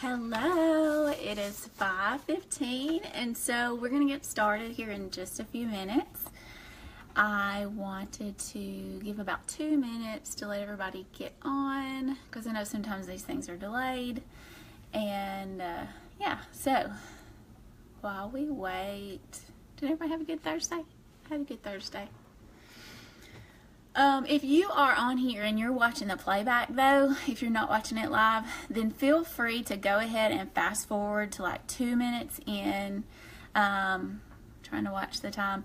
Hello, it is 5:15 and so we're going to get started here in just a few minutes. I wanted to give about 2 minutes to let everybody get on because I know sometimes these things are delayed. And yeah, so while we wait, did everybody have a good Thursday? I had a good Thursday. If you are on here and you're watching the playback though, if you're not watching it live, then feel free to go ahead and fast forward to like 2 minutes in. Trying to watch the time,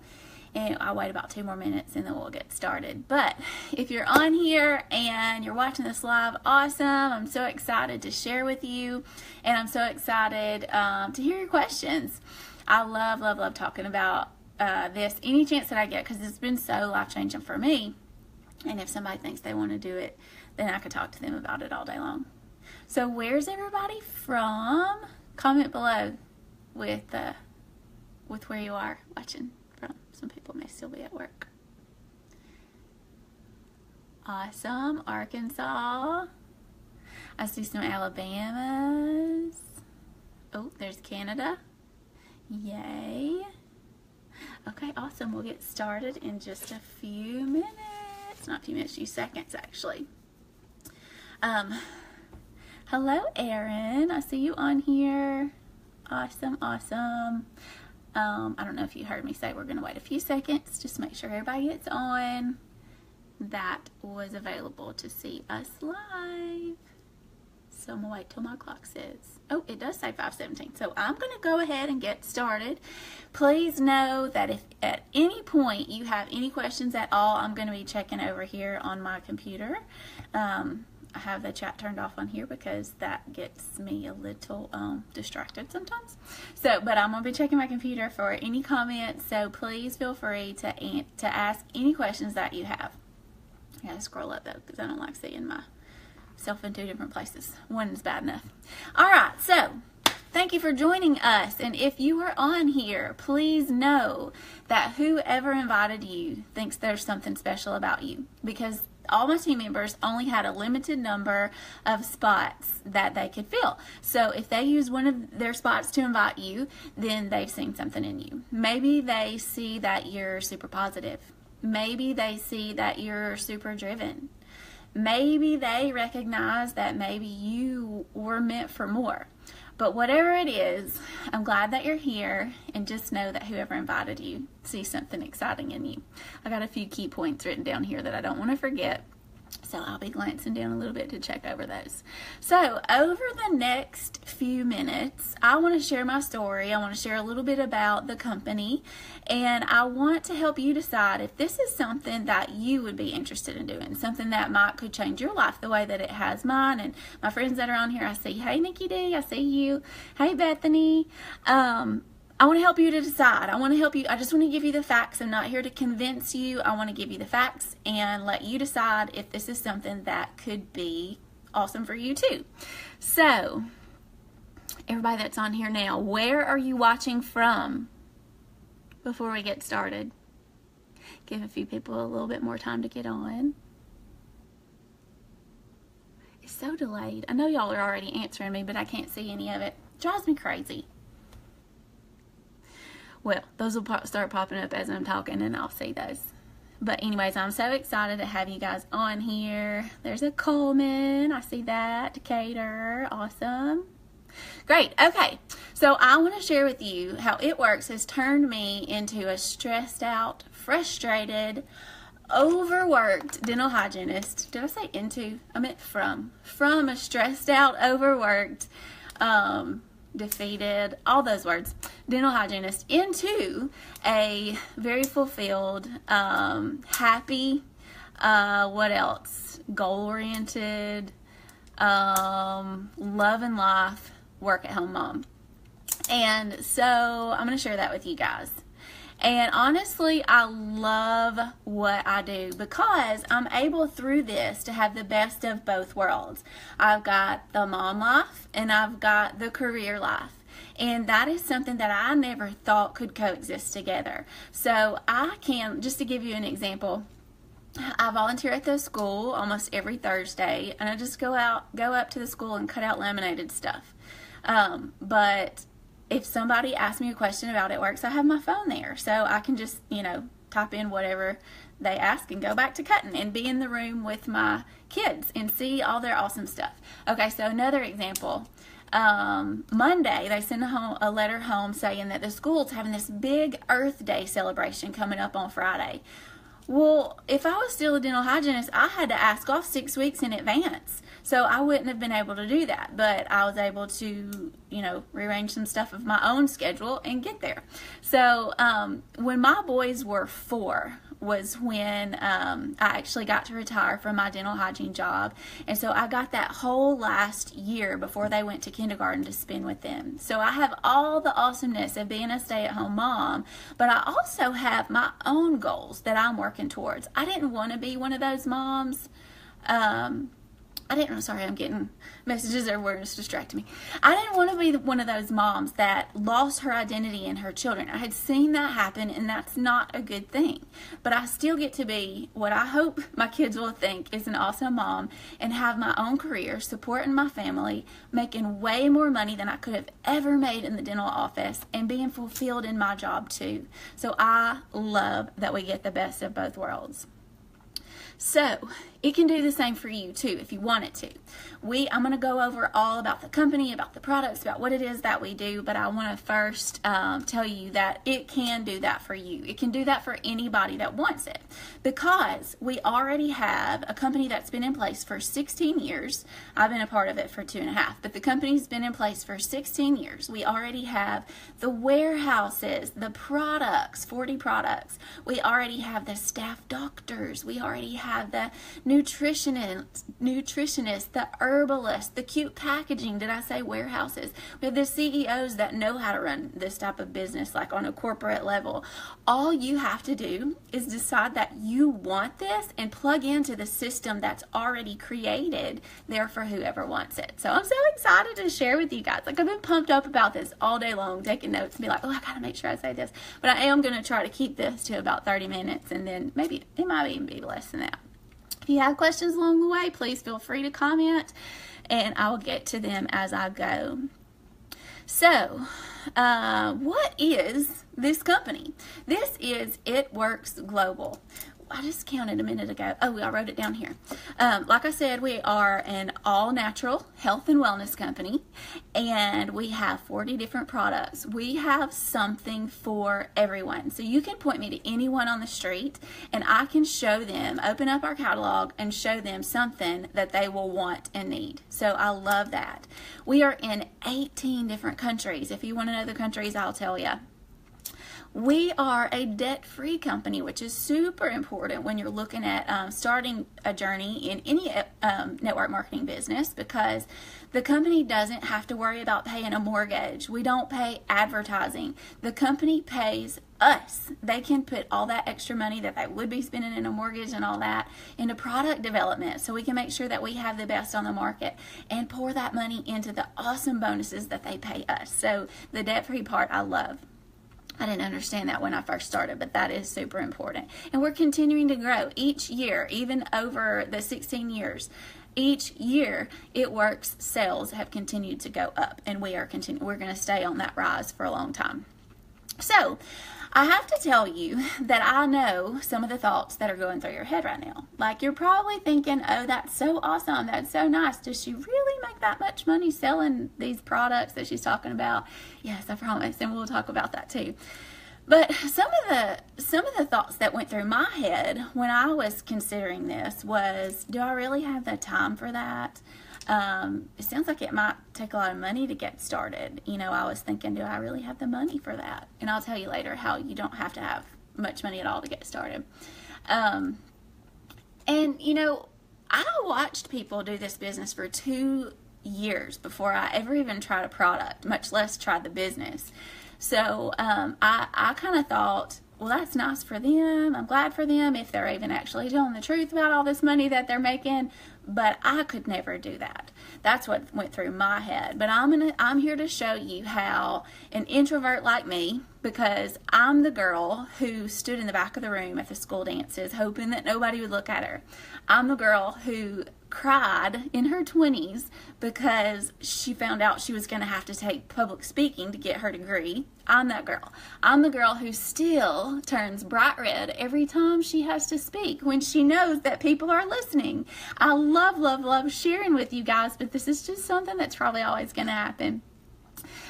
and I'll wait about 2 more minutes and then we'll get started. But if you're on here and you're watching this live, awesome. I'm so excited to share with you, and I'm so excited to hear your questions. I love talking about this any chance that I get because it's been so life-changing for me. And if somebody thinks they want to do it, then I could talk to them about it all day long. So where's everybody from? Comment below with where you are watching from. Some people may still be at work. Awesome. Arkansas. I see some Alabamas. Oh, there's Canada. Yay. Okay, awesome. We'll get started in just a few minutes. Not a few minutes, few seconds actually. Hello Erin, I see you on here. Awesome. I don't know if you heard me say we're gonna wait a few seconds just to make sure everybody gets on that was available to see us live. So I'm gonna wait till my clock says, oh, it does say 5:17. So I'm gonna go ahead and get started. Please know that if at any point you have any questions at all, I'm gonna be checking over here on my computer. I have the chat turned off on here because that gets me a little distracted sometimes. So, but I'm gonna be checking my computer for any comments. So please feel free to ask any questions that you have. I gotta scroll up though because I don't like seeing myself in 2 different places. One is bad enough. All right, so thank you for joining us. And if you are on here, please know that whoever invited you thinks there's something special about you, because all my team members only had a limited number of spots that they could fill. So if they use one of their spots to invite you, then they've seen something in you. Maybe they see that you're super positive. Maybe they see that you're super driven. Maybe they recognize that maybe you were meant for more. But whatever it is, I'm glad that you're here, and just know that whoever invited you sees something exciting in you. I got a few key points written down here that I don't want to forget, so I'll be glancing down a little bit to check over those. So over the next few minutes, I want to share my story. I want to share a little bit about the company, and I want to help you decide if this is something that you would be interested in doing, something that could change your life the way that it has mine. And my friends that are on here, I see, hey Nikki D, I see you. Hey Bethany. I want to help you to decide. I want to help you. I just want to give you the facts. I'm not here to convince you. I want to give you the facts and let you decide if this is something that could be awesome for you too. So, everybody that's on here now, where are you watching from before we get started? Give a few people a little bit more time to get on. It's so delayed. I know y'all are already answering me, but I can't see any of it. It drives me crazy. Well, those will start popping up as I'm talking, and I'll see those. But anyways, I'm so excited to have you guys on here. There's a Coleman. I see that. Decatur. Awesome. Great. Okay. So I want to share with you how It Works has turned me into a stressed out, frustrated, overworked dental hygienist. Did I say into? I meant from. From a stressed out, overworked, defeated, all those words, dental hygienist, into a very fulfilled, happy, what else, goal-oriented, love and life, work-at-home mom. And so I'm going to share that with you guys. And honestly, I love what I do because I'm able through this to have the best of both worlds. I've got the mom life and I've got the career life. And that is something that I never thought could coexist together. So I can, just to give you an example, I volunteer at the school almost every Thursday, and I just go up to the school and cut out laminated stuff. But if somebody asks me a question about it works, I have my phone there, so I can just, type in whatever they ask and go back to cutting and be in the room with my kids and see all their awesome stuff. Okay, so another example. Monday, they sent a letter home saying that the school's having this big Earth Day celebration coming up on Friday. Well, if I was still a dental hygienist, I had to ask off 6 weeks in advance. So I wouldn't have been able to do that. But I was able to, rearrange some stuff of my own schedule and get there. So when my boys were 4 was when I actually got to retire from my dental hygiene job. And so I got that whole last year before they went to kindergarten to spend with them. So I have all the awesomeness of being a stay-at-home mom, but I also have my own goals that I'm working towards. I didn't want to be one of those moms. Sorry, I'm getting messages everywhere. It's distracting me. I didn't want to be one of those moms that lost her identity in her children. I had seen that happen, and that's not a good thing. But I still get to be what I hope my kids will think is an awesome mom and have my own career, supporting my family, making way more money than I could have ever made in the dental office, and being fulfilled in my job too. So I love that we get the best of both worlds. So it can do the same for you too if you want it to. I'm going to go over all about the company, about the products, about what it is that we do, but I want to first tell you that it can do that for you. It can do that for anybody that wants it, because we already have a company that's been in place for 16 years. I've been a part of it for 2.5, but the company's been in place for 16 years. We already have the warehouses, the products, 40 products. We already have the staff doctors. We already have the nutritionists, the herbalists, the cute packaging. Did I say warehouses? We have the CEOs that know how to run this type of business, like on a corporate level. All you have to do is decide that you want this and plug into the system that's already created there for whoever wants it. So I'm so excited to share with you guys. Like, I've been pumped up about this all day long, taking notes and be like, oh, I gotta make sure I say this. But I am going to try to keep this to about 30 minutes, and then maybe it might even be less than that. If you have questions along the way, please feel free to comment, and I will get to them as I go. So, what is this company? This is It Works Global. I just counted a minute ago. Oh, I wrote it down here. Like I said, we are an all-natural health and wellness company, and we have 40 different products. We have something for everyone. So you can point me to anyone on the street, and I can show them, open up our catalog, and show them something that they will want and need. So I love that. We are in 18 different countries. If you want to know the countries, I'll tell you. We are a debt-free company, which is super important when you're looking at starting a journey in any network marketing business, because the company doesn't have to worry about paying a mortgage. We don't pay advertising. The company pays us. They can put all that extra money that they would be spending in a mortgage and all that into product development, so we can make sure that we have the best on the market and pour that money into the awesome bonuses that they pay us. So the debt-free part I love. I didn't understand that when I first started, but that is super important. And we're continuing to grow each year, even over the 16 years. Each year, It Works sales have continued to go up, and we're going to stay on that rise for a long time. So, I have to tell you that I know some of the thoughts that are going through your head right now. Like, you're probably thinking, oh, that's so awesome. That's so nice. Does she really make that much money selling these products that she's talking about? Yes, I promise. And we'll talk about that too. But some of the thoughts that went through my head when I was considering this was, do I really have the time for that? It sounds like it might take a lot of money to get started. I was thinking, do I really have the money for that? And I'll tell you later how you don't have to have much money at all to get started. I watched people do this business for 2 years before I ever even tried a product, much less tried the business. So I kind of thought, well, that's nice for them. I'm glad for them if they're even actually telling the truth about all this money that they're making. But I could never do that. That's what went through my head. But I'm here to show you how an introvert like me, because I'm the girl who stood in the back of the room at the school dances hoping that nobody would look at her. I'm the girl who cried in her 20s because she found out she was going to have to take public speaking to get her degree. I'm that girl. I'm the girl who still turns bright red every time she has to speak when she knows that people are listening. I love, love, love sharing with you guys, but this is just something that's probably always going to happen.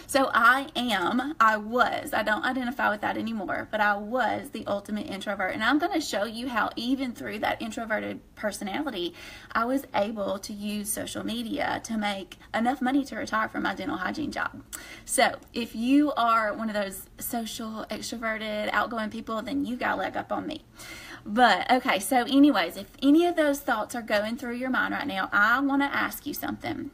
So I don't identify with that anymore, but I was the ultimate introvert. And I'm going to show you how even through that introverted personality, I was able to use social media to make enough money to retire from my dental hygiene job. So if you are one of those social, extroverted, outgoing people, then you got a leg up on me. But okay, so anyways, if any of those thoughts are going through your mind right now, I want to ask you something.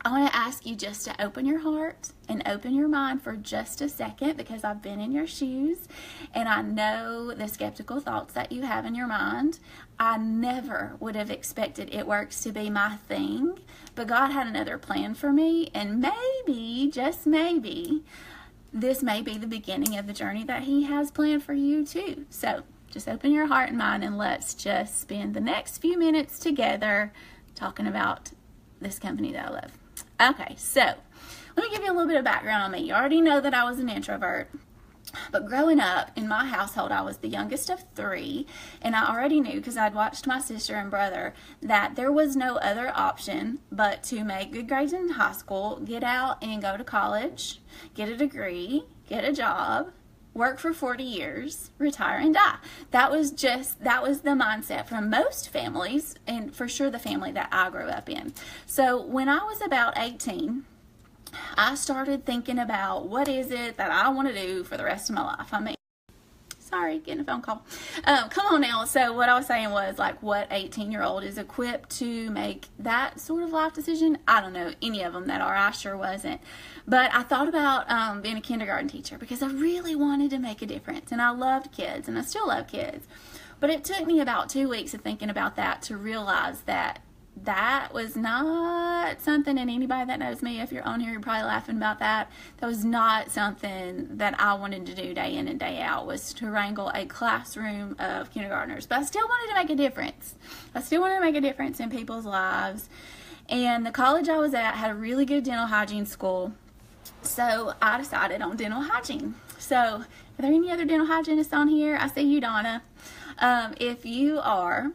I want to ask you just to open your heart and open your mind for just a second, because I've been in your shoes and I know the skeptical thoughts that you have in your mind. I never would have expected It Works to be my thing, but God had another plan for me, and maybe, just maybe, this may be the beginning of the journey that He has planned for you too. So just open your heart and mind and let's just spend the next few minutes together talking about this company that I love. Okay, so let me give you a little bit of background on me. You already know that I was an introvert, but growing up in my household, I was the youngest of 3, and I already knew, because I'd watched my sister and brother, that there was no other option but to make good grades in high school, get out and go to college, get a degree, get a job, work for 40 years, retire, and die. That was the mindset from most families, and for sure the family that I grew up in. So when I was about 18, I started thinking about what is it that I want to do for the rest of my life. I mean, sorry, getting a phone call. Come on now. So what I was saying was, like, what 18-year-old is equipped to make that sort of life decision? I don't know any of them that are. I sure wasn't. But I thought about being a kindergarten teacher because I really wanted to make a difference. And I loved kids, and I still love kids. But it took me about 2 weeks of thinking about that to realize that that was not something, and anybody that knows me, if you're on here, you're probably laughing about that. That was not something that I wanted to do day in and day out, was to wrangle a classroom of kindergartners. But I still wanted to make a difference. I still wanted to make a difference in people's lives. And the college I was at had a really good dental hygiene school. So I decided on dental hygiene. So are there any other dental hygienists on here? I see you, Donna. If you are,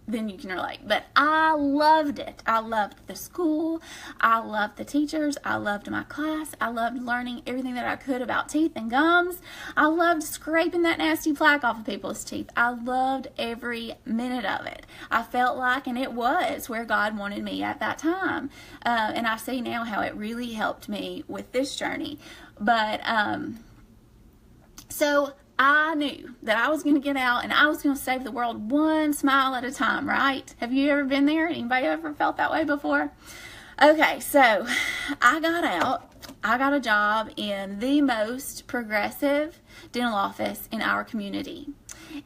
then you can relate. But I loved it. I loved the school. I loved the teachers. I loved my class. I loved learning everything that I could about teeth and gums. I loved scraping that nasty plaque off of people's teeth. I loved every minute of it. I felt like, and it was where God wanted me at that time. And I see now how it really helped me with this journey. But, so I knew that I was going to get out and I was going to save the world one smile at a time, right? Have you ever been there? Anybody ever felt that way before? Okay, so I got out. I got a job in the most progressive dental office in our community.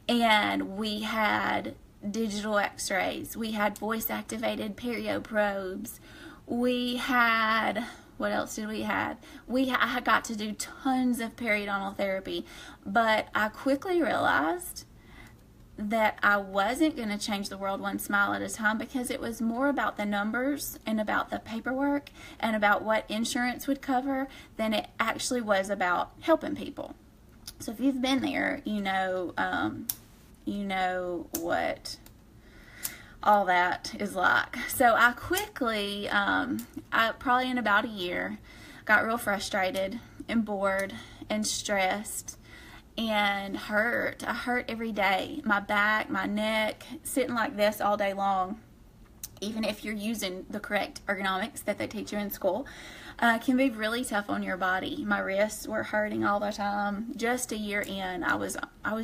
And we had digital x-rays. We had voice-activated perio probes. We had... What else did we have? I got to do tons of periodontal therapy, but I quickly realized that I wasn't going to change the world one smile at a time, because it was more about the numbers and about the paperwork and about what insurance would cover than it actually was about helping people. So if you've been there, you know what all that is like. So I quickly, probably in about a year, got real frustrated and bored and stressed and hurt. I hurt every day. My back, my neck, sitting like this all day long, even if you're using the correct ergonomics that they teach you in school, can be really tough on your body. My wrists were hurting all the time. Just a year in, I was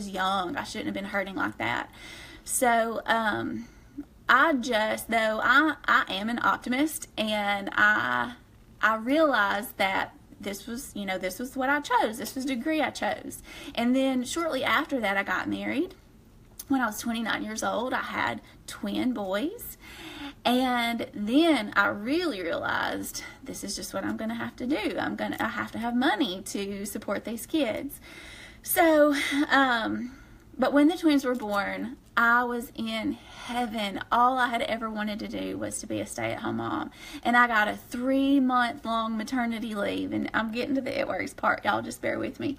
young. I shouldn't have been hurting like that. So, I am an optimist, and I realized that this was, this was what I chose. This was the degree I chose. And then shortly after that, I got married. When I was 29 years old, I had twin boys. And then I really realized this is just what I'm going to have to do. I have to have money to support these kids. So, but when the twins were born, I was in heaven. All I had ever wanted to do was to be a stay-at-home mom. And I got a 3-month-long maternity leave. And I'm getting to the it works part. Y'all just bear with me.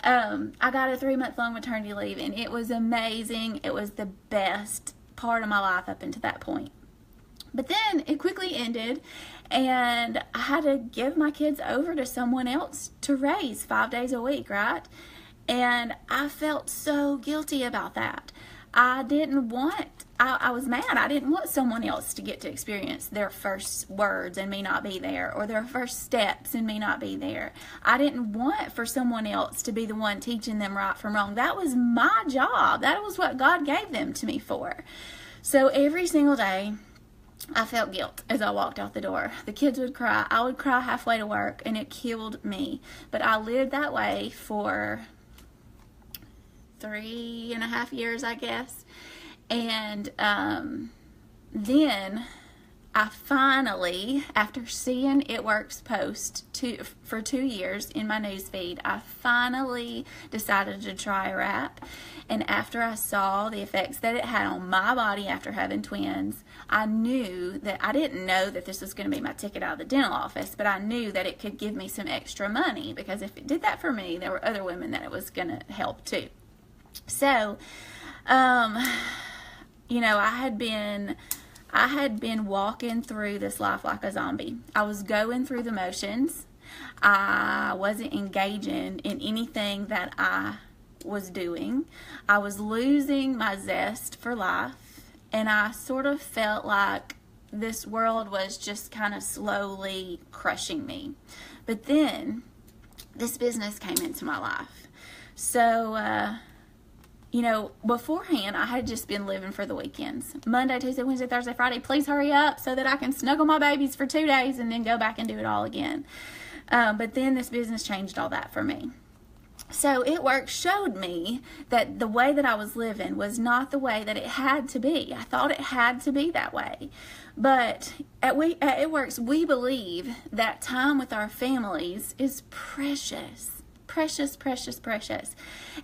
I got a 3-month-long maternity leave, and it was amazing. It was the best part of my life up until that point. But then it quickly ended, and I had to give my kids over to someone else to raise 5 days a week, right? And I felt so guilty about that. I was mad. I didn't want someone else to get to experience their first words and me not be there, or their first steps and me not be there. I didn't want for someone else to be the one teaching them right from wrong. That was my job. That was what God gave them to me for. So every single day, I felt guilt as I walked out the door. The kids would cry. I would cry halfway to work, and it killed me. But I lived that way for 3.5 years, I guess. And then I finally, after seeing It Works post for 2 years in my newsfeed, I finally decided to try a wrap. And after I saw the effects that it had on my body after having twins, I knew that I didn't know that this was going to be my ticket out of the dental office, but I knew that it could give me some extra money, because if it did that for me, there were other women that it was going to help too. So, I had been walking through this life like a zombie. I was going through the motions. I wasn't engaging in anything that I was doing. I was losing my zest for life, and I sort of felt like this world was just kind of slowly crushing me. But then this business came into my life. So, beforehand, I had just been living for the weekends. Monday, Tuesday, Wednesday, Thursday, Friday. Please hurry up so that I can snuggle my babies for 2 days and then go back and do it all again. But then this business changed all that for me. So It Works showed me that the way that I was living was not the way that it had to be. I thought it had to be that way. But at It Works, we believe that time with our families is precious. Precious, precious, precious.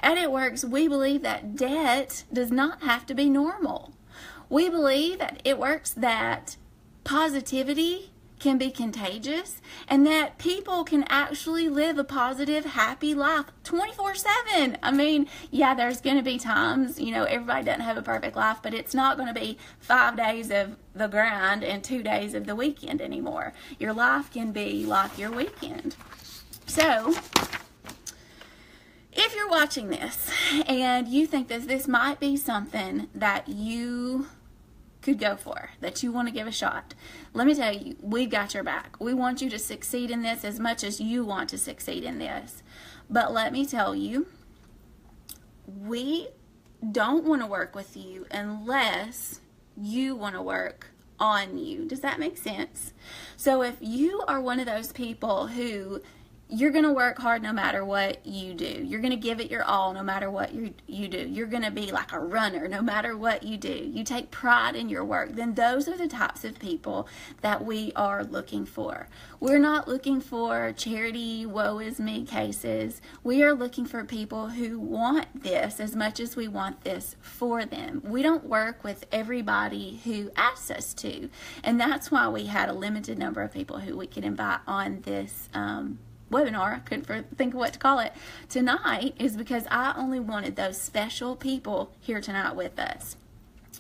At It Works, we believe that debt does not have to be normal. We believe at It Works that positivity can be contagious, and that people can actually live a positive, happy life 24/7. I mean, yeah, there's going to be times, everybody doesn't have a perfect life, but it's not going to be 5 days of the grind and 2 days of the weekend anymore. Your life can be like your weekend. So, if you're watching this and you think that this might be something that you could go for, that you want to give a shot, let me tell you, we've got your back. We want you to succeed in this as much as you want to succeed in this. But let me tell you, we don't want to work with you unless you want to work on you. Does that make sense? So if you are one of those people who you're going to work hard no matter what you do. You're going to give it your all no matter what you do. You're going to be like a runner no matter what you do. You take pride in your work. Then those are the types of people that we are looking for. We're not looking for charity, woe is me cases. We are looking for people who want this as much as we want this for them. We don't work with everybody who asks us to. And that's why we had a limited number of people who we could invite on this webinar. I couldn't think of what to call it tonight, is because I only wanted those special people here tonight with us.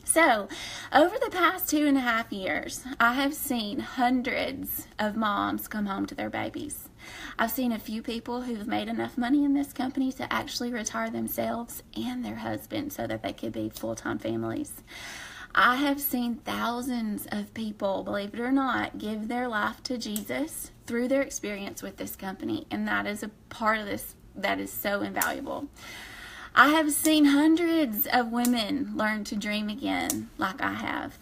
So over the past 2.5 years, I have seen hundreds of moms come home to their babies. I've seen a few people who've made enough money in this company to actually retire themselves and their husband so that they could be full-time families. I have seen thousands of people, believe it or not, give their life to Jesus through their experience with this company, and that is a part of this that is so invaluable. I have seen hundreds of women learn to dream again like I have.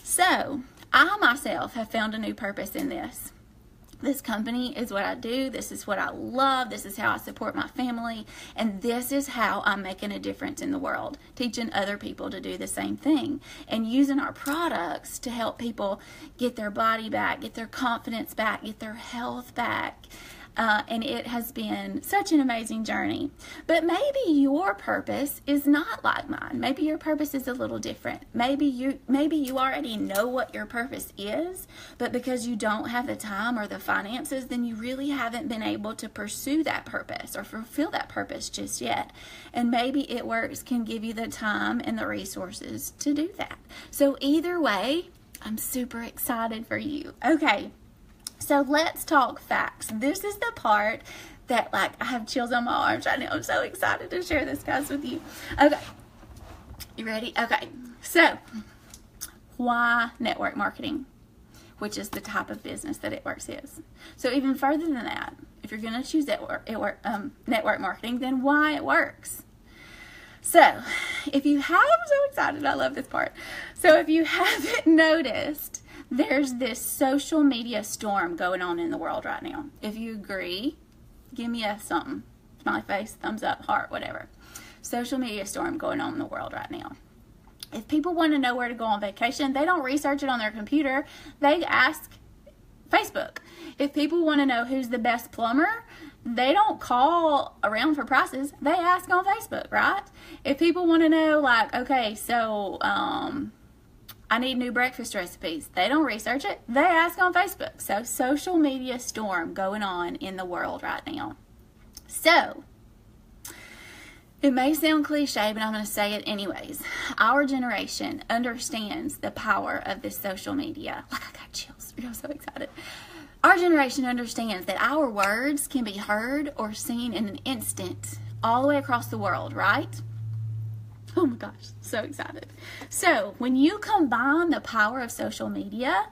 So, I myself have found a new purpose in this. This company is what I do. This is what I love. This is how I support my family. And this is how I'm making a difference in the world, teaching other people to do the same thing and using our products to help people get their body back, get their confidence back, get their health back. And it has been such an amazing journey. But maybe your purpose is not like mine. Maybe your purpose is a little different. Maybe you already know what your purpose is, but because you don't have the time or the finances, then you really haven't been able to pursue that purpose or fulfill that purpose just yet. And maybe It Works can give you the time and the resources to do that. So either way, I'm super excited for you. Okay. So let's talk facts. This is the part that, like, I have chills on my arms right now. I'm so excited to share this, guys, with you. Okay. You ready? Okay. So, why network marketing? Which is the type of business that It Works is. So even further than that, if you're going to choose network marketing, then why It Works? So, if you have, I'm so excited. I love this part. So if you haven't noticed, there's this social media storm going on in the world right now. If you agree, give me a something. Smiley face, thumbs up, heart, whatever. Social media storm going on in the world right now. If people want to know where to go on vacation, they don't research it on their computer. They ask Facebook. If people want to know who's the best plumber, they don't call around for prices. They ask on Facebook, right? If people want to know, like, okay, so, I need new breakfast recipes. They don't research it. They ask on Facebook. So, social media storm going on in the world right now. So, it may sound cliche, but I'm going to say it anyways. Our generation understands the power of this social media. Like, I got chills. I'm so excited. Our generation understands that our words can be heard or seen in an instant all the way across the world, right? Oh my gosh, so excited. So when you combine the power of social media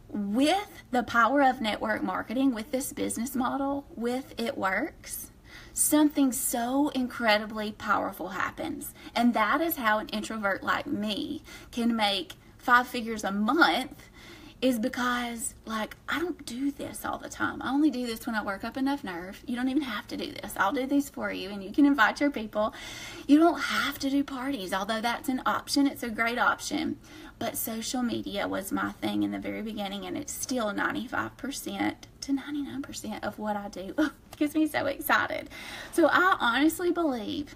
with the power of network marketing, with this business model, with It Works, something so incredibly powerful happens. And that is how an introvert like me can make 5 figures a month, is because, like, I don't do this all the time. I only do this when I work up enough nerve. You don't even have to do this. I'll do these for you, and you can invite your people. You don't have to do parties, although that's an option. It's a great option. But social media was my thing in the very beginning, and it's still 95% to 99% of what I do. It gets me so excited. So I honestly believe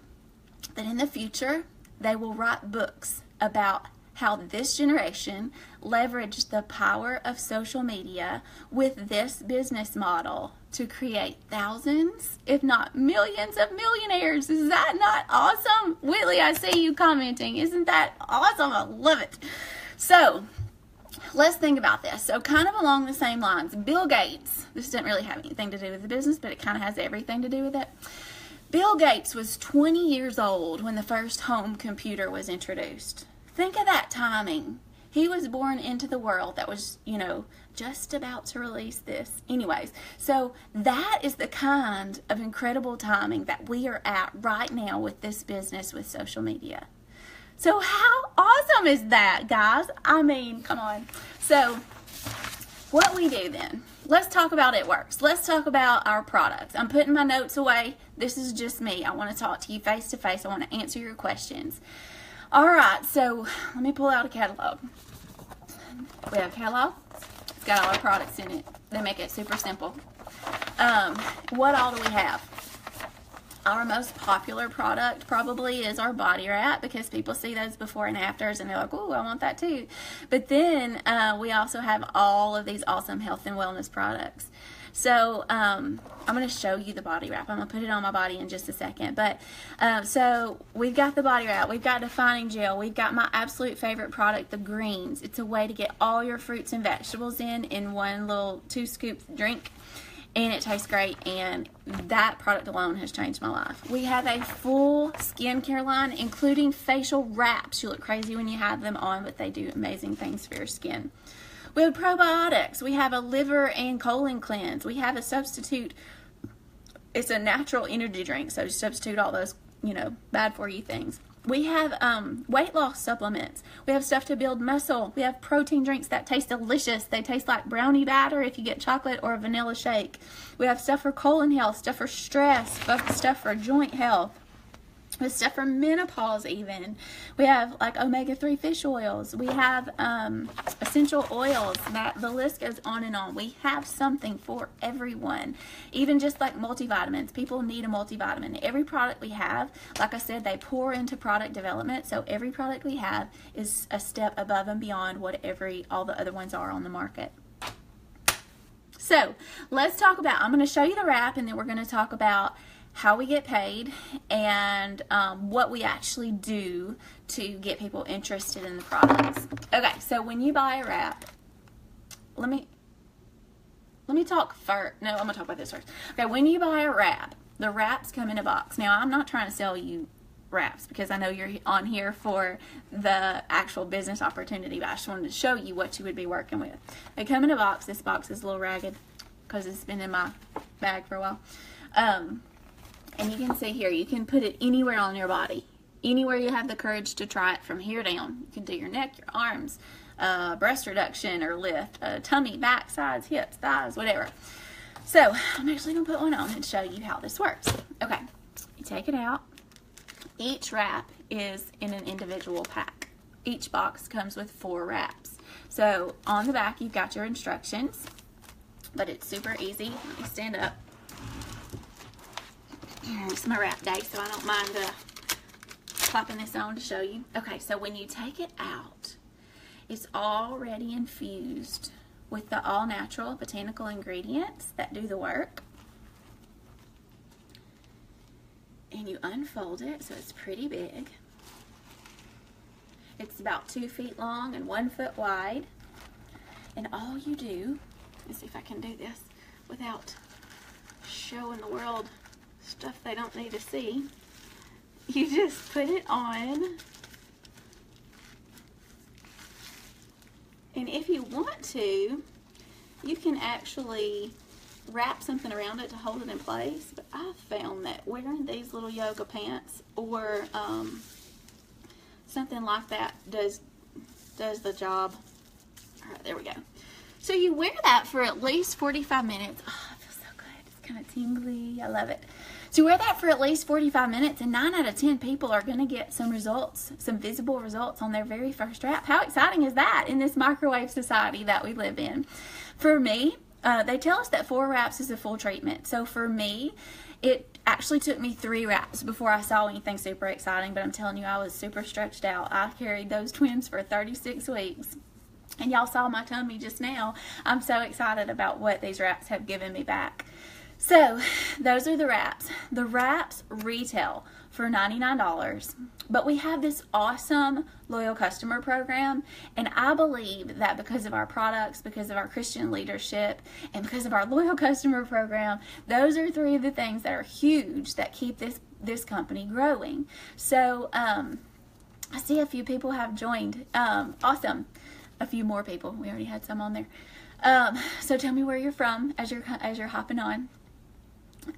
that in the future, they will write books about how this generation leveraged the power of social media with this business model to create thousands, if not millions of millionaires. Is that not awesome? Whitley, I see you commenting. Isn't that awesome? I love it. So, let's think about this. So, kind of along the same lines, Bill Gates, this doesn't really have anything to do with the business, but it kind of has everything to do with it. Bill Gates was 20 years old when the first home computer was introduced. Think of that timing. He was born into the world that was, just about to release this. Anyways, so that is the kind of incredible timing that we are at right now with this business with social media. So how awesome is that, guys? I mean, come on. So what we do then, let's talk about It Works. Let's talk about our products. I'm putting my notes away. This is just me. I want to talk to you face to face. I want to answer your questions. All right, so let me pull out a catalog. We have a catalog. It's got all our products in it. They make it super simple. What all do we have? Our most popular product probably is our body wrap, because people see those before and afters and they're like, oh, I want that too. But then we also have all of these awesome health and wellness products. So I'm going to show you the body wrap. I'm going to put it on my body in just a second. But so we've got the body wrap. We've got defining gel. We've got my absolute favorite product, the greens. It's a way to get all your fruits and vegetables in one little 2-scoop drink. And it tastes great, and that product alone has changed my life. We have a full skincare line, including facial wraps. You look crazy when you have them on, but they do amazing things for your skin. We have probiotics. We have a liver and colon cleanse. We have a substitute. It's a natural energy drink, so substitute all those, bad for you things. We have weight loss supplements. We have stuff to build muscle. We have protein drinks that taste delicious. They taste like brownie batter if you get chocolate or a vanilla shake. We have stuff for colon health, stuff for stress, stuff for joint health. We have stuff for menopause even. We have like omega-3 fish oils. We have essential oils. The list goes on and on. We have something for everyone. Even just like multivitamins. People need a multivitamin. Every product we have, like I said, they pour into product development. So every product we have is a step above and beyond what all the other ones are on the market. So let's talk about, I'm going to show you the wrap, and then we're going to talk about how we get paid and what we actually do to get people interested in the products. Okay, so when you buy a wrap, let me talk first. No, I'm gonna talk about this first. Okay, when you buy a wrap, the wraps come in a box. Now, I'm not trying to sell you wraps because I know you're on here for the actual business opportunity, but I just wanted to show you what you would be working with. They come in a box. This box is a little ragged because it's been in my bag for a while. And you can see here, you can put it anywhere on your body. Anywhere you have the courage to try it from here down. You can do your neck, your arms, breast reduction or lift, tummy, back, sides, hips, thighs, whatever. So, I'm actually going to put one on and show you how this works. Okay, you take it out. Each wrap is in an individual pack. Each box comes with 4 wraps. So, on the back, you've got your instructions, but it's super easy. Let me stand up. It's my wrap day, so I don't mind popping this on to show you. Okay, so when you take it out, it's already infused with the all-natural botanical ingredients that do the work. And you unfold it, so it's pretty big. It's about 2 feet long and 1 foot wide. And all you do, let's see if I can do this without showing the world stuff they don't need to see. You just put it on, and if you want to, you can actually wrap something around it to hold it in place. But I've found that wearing these little yoga pants or something like that does the job. All right, there we go. So you wear that for at least 45 minutes. Oh, it feels so good. It's kind of tingly. I love it. So you wear that for at least 45 minutes, and 9 out of 10 people are going to get some results, some visible results on their very first wrap. How exciting is that in this microwave society that we live in? For me, they tell us that 4 wraps is a full treatment. So for me, it actually took me 3 wraps before I saw anything super exciting, but I'm telling you, I was super stretched out. I carried those twins for 36 weeks. And y'all saw my tummy just now. I'm so excited about what these wraps have given me back. So, those are the wraps. The wraps retail for $99, but we have this awesome loyal customer program, and I believe that because of our products, because of our Christian leadership, and because of our loyal customer program, those are 3 of the things that are huge that keep this company growing. So, I see a few people have joined. Awesome. A few more people. We already had some on there. So tell me where you're from as you're hopping on.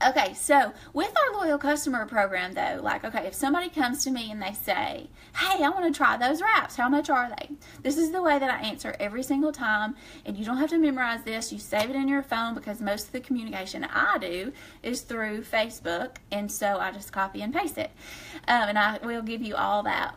Okay, so with our loyal customer program though, like, okay, if somebody comes to me and they say, hey, I want to try those wraps, how much are they? This is the way that I answer every single time, and you don't have to memorize this. You save it in your phone because most of the communication I do is through Facebook, and so I just copy and paste it. And I will give you all that.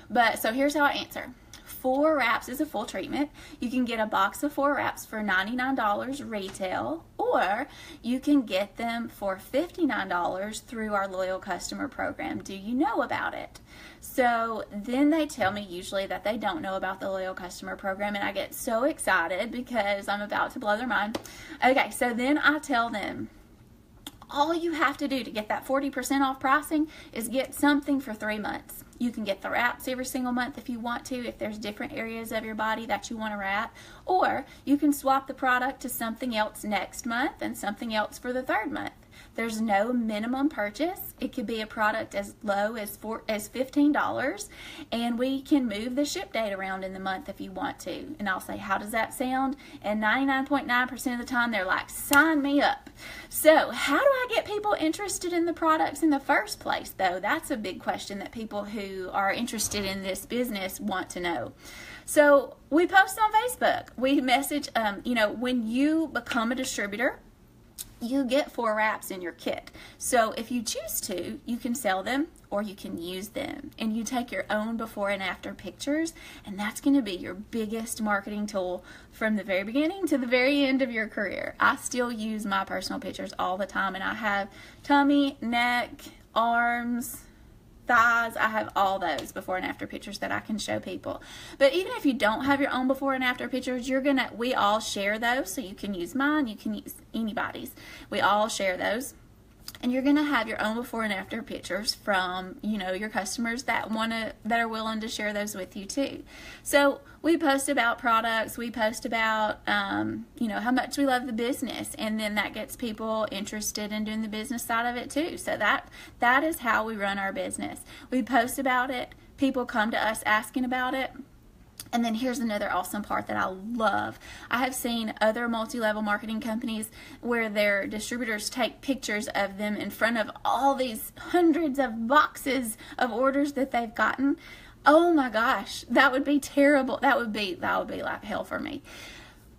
But so here's how I answer. 4 wraps is a full treatment. You can get a box of 4 wraps for $99 retail, or you can get them for $59 through our loyal customer program. Do you know about it? So then they tell me usually that they don't know about the loyal customer program, and I get so excited because I'm about to blow their mind. Okay, so then I tell them, all you have to do to get that 40% off pricing is get something for 3 months. You can get the wraps every single month if you want to, if there's different areas of your body that you want to wrap, or you can swap the product to something else next month and something else for the 3rd month. There's no minimum purchase. It could be a product as low as $15, and we can move the ship date around in the month if you want to. And I'll say, how does that sound? And 99.9% of the time, they're like, sign me up. So how do I get people interested in the products in the first place, though? That's a big question that people who are interested in this business want to know. So we post on Facebook. We message, when you become a distributor, you get 4 wraps in your kit. So if you choose to, you can sell them or you can use them. And you take your own before and after pictures, and that's going to be your biggest marketing tool from the very beginning to the very end of your career. I still use my personal pictures all the time, and I have tummy, neck, arms, thighs. I have all those before and after pictures that I can show people. But even if you don't have your own before and after pictures, we all share those. So you can use mine, you can use anybody's. We all share those. And you're going to have your own before and after pictures from, your customers that are willing to share those with you too. So we post about products, we post about, how much we love the business, and then that gets people interested in doing the business side of it too. So that is how we run our business. We post about it, people come to us asking about it. And then here's another awesome part that I love. I have seen other multi-level marketing companies where their distributors take pictures of them in front of all these hundreds of boxes of orders that they've gotten. Oh my gosh, that would be terrible. That would be like hell for me.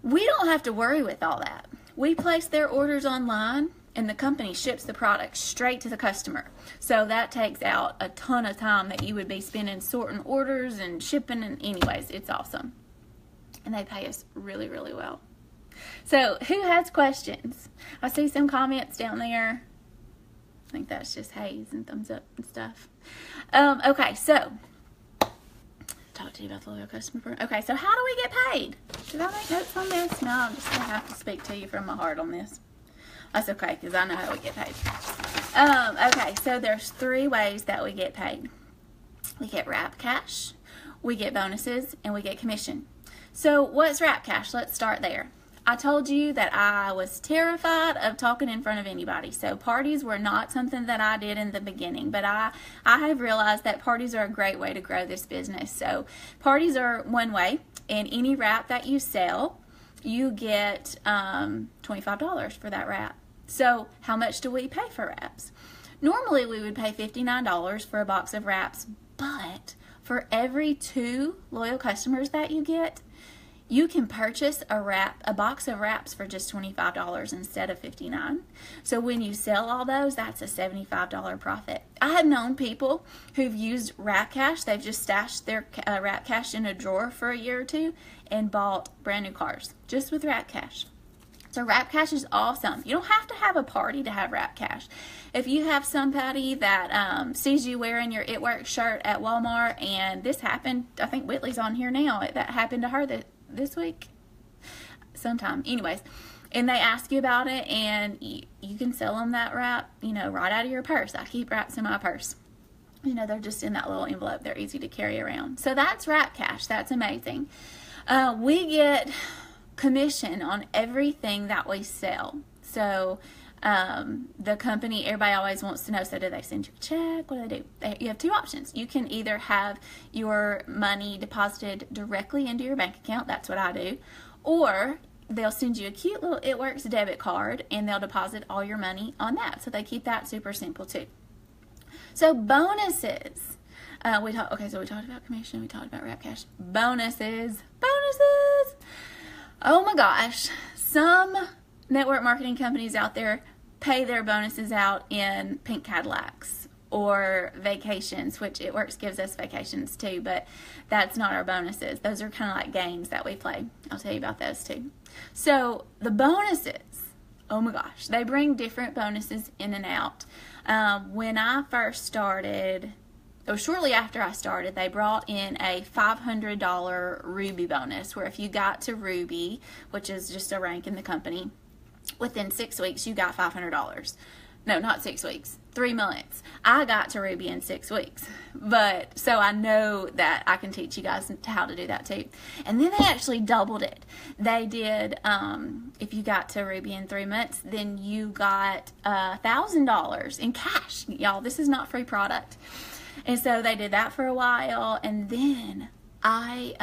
We don't have to worry with all that. We place their orders online, and the company ships the product straight to the customer. So that takes out a ton of time that you would be spending sorting orders and shipping, and anyways, it's awesome. And they pay us really, really well. So who has questions? I see some comments down there. I think that's just haze and thumbs up and stuff. Okay, so talk to you about the loyal customer program. Okay, so how do we get paid? Did I make notes on this? No, I'm just going to have to speak to you from my heart on this. That's okay, because I know how we get paid. Okay, so there's 3 ways that we get paid. We get wrap cash, we get bonuses, and we get commission. So what's wrap cash? Let's start there. I told you that I was terrified of talking in front of anybody. So parties were not something that I did in the beginning, but I have realized that parties are a great way to grow this business. So parties are one way, and any wrap that you sell, you get $25 for that wrap. So how much do we pay for wraps? Normally we would pay $59 for a box of wraps, but for every 2 loyal customers that you get, you can purchase a box of wraps for just $25 instead of $59. So when you sell all those, that's a $75 profit. I have known people who've used wrap cash. They've just stashed their wrap cash in a drawer for a year or 2 and bought brand new cars just with wrap cash. So wrap cash is awesome. You don't have to have a party to have wrap cash. If you have somebody that sees you wearing your It Works shirt at Walmart, and this happened, I think Whitley's on here now, that happened to her this week sometime. Anyways, and they ask you about it, and you can sell them that wrap, right out of your purse. I keep wraps in my purse. They're just in that little envelope. They're easy to carry around. So that's wrap cash. That's amazing. We get commission on everything that we sell. So the company, everybody always wants to know, so do they send you a check? What do they do? You have 2 options. You can either have your money deposited directly into your bank account. That's what I do. Or they'll send you a cute little It Works debit card, and they'll deposit all your money on that. So they keep that super simple too. So bonuses. We talked about commission. We talked about wrap cash. Bonuses. Oh my gosh. Some network marketing companies out there pay their bonuses out in pink Cadillacs or vacations, which It Works gives us vacations too, but that's not our bonuses. Those are kind of like games that we play. I'll tell you about those too. So the bonuses, oh my gosh, they bring different bonuses in and out. When I first started, or shortly after I started, they brought in a $500 Ruby bonus, where if you got to Ruby, which is just a rank in the company, within 6 weeks you got $500. no, not 6 weeks, 3 months. I got to Ruby in 6 weeks. But, so I know that I can teach you guys how to do that too. And then they actually doubled it. They did, if you got to Ruby in 3 months, then you got $1,000 in cash. Y'all, this is not free product. And so they did that for a while. And then I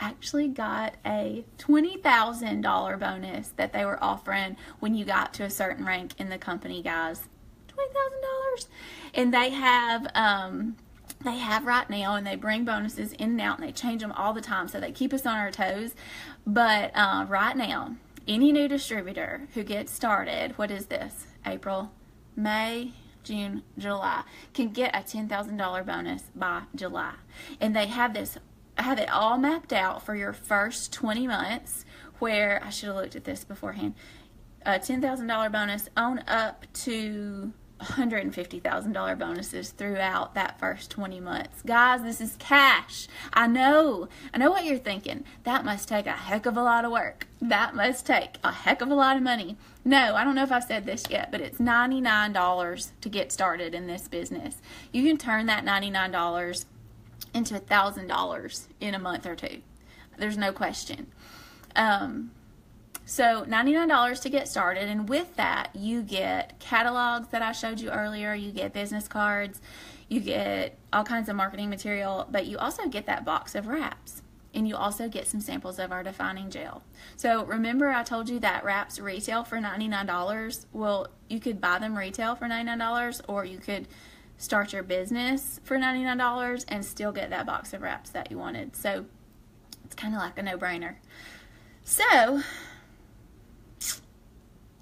actually got a $20,000 bonus that they were offering when you got to a certain rank in the company, guys. $20,000. And they have right now, and they bring bonuses in and out, and they change them all the time, so they keep us on our toes. But right now, any new distributor who gets started, what is this? April, May, June, July, can get a $10,000 bonus by July. And they have it all mapped out for your first 20 months, where I should have looked at this beforehand. A $10,000 bonus on up to $150,000 bonuses throughout that first 20 months. Guys, this is cash. I know what you're thinking. That must take a heck of a lot of work. That must take a heck of a lot of money. No, I don't know if I've said this yet, but it's $99 to get started in this business. You can turn that $99 into $1,000 in a month or two. There's no question. So $99 to get started, and with that you get catalogs that I showed you earlier, you get business cards, you get all kinds of marketing material, but you also get that box of wraps, and you also get some samples of our defining gel. So remember I told you that wraps retail for $99? Well, you could buy them retail for $99, or you could start your business for $99 and still get that box of wraps that you wanted. So it's kind of like a no-brainer. So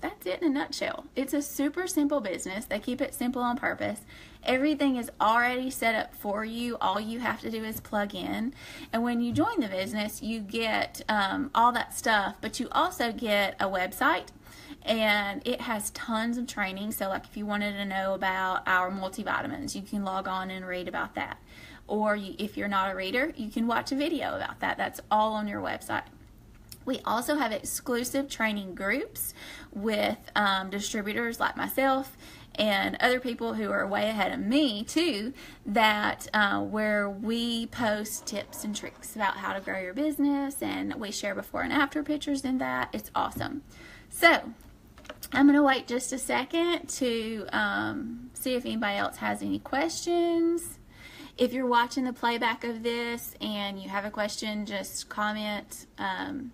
that's it in a nutshell. It's a super simple business. They keep it simple on purpose. Everything is already set up for you. All you have to do is plug in. And when you join the business, you get all that stuff, but you also get a website, and it has tons of training. So like if you wanted to know about our multivitamins, you can log on and read about that. Or if you're not a reader, you can watch a video about that. That's all on your website. We also have exclusive training groups with distributors like myself and other people who are way ahead of me too, that where we post tips and tricks about how to grow your business, and we share before and after pictures in that. It's awesome. So I'm going to wait just a second to see if anybody else has any questions. If you're watching the playback of this and you have a question, just comment, and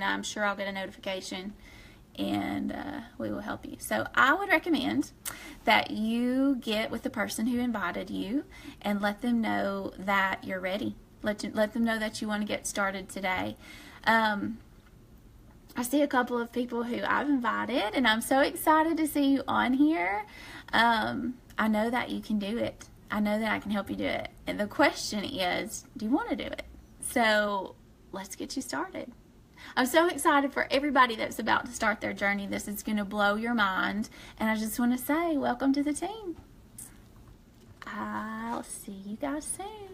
I'm sure I'll get a notification, and we will help you. So I would recommend that you get with the person who invited you and let them know that you're ready. Let them know that you want to get started today. I see a couple of people who I've invited, and I'm so excited to see you on here. I know that you can do it. I know that I can help you do it. And the question is, do you want to do it? So let's get you started. I'm so excited for everybody that's about to start their journey. This is going to blow your mind. And I just want to say, welcome to the team. I'll see you guys soon.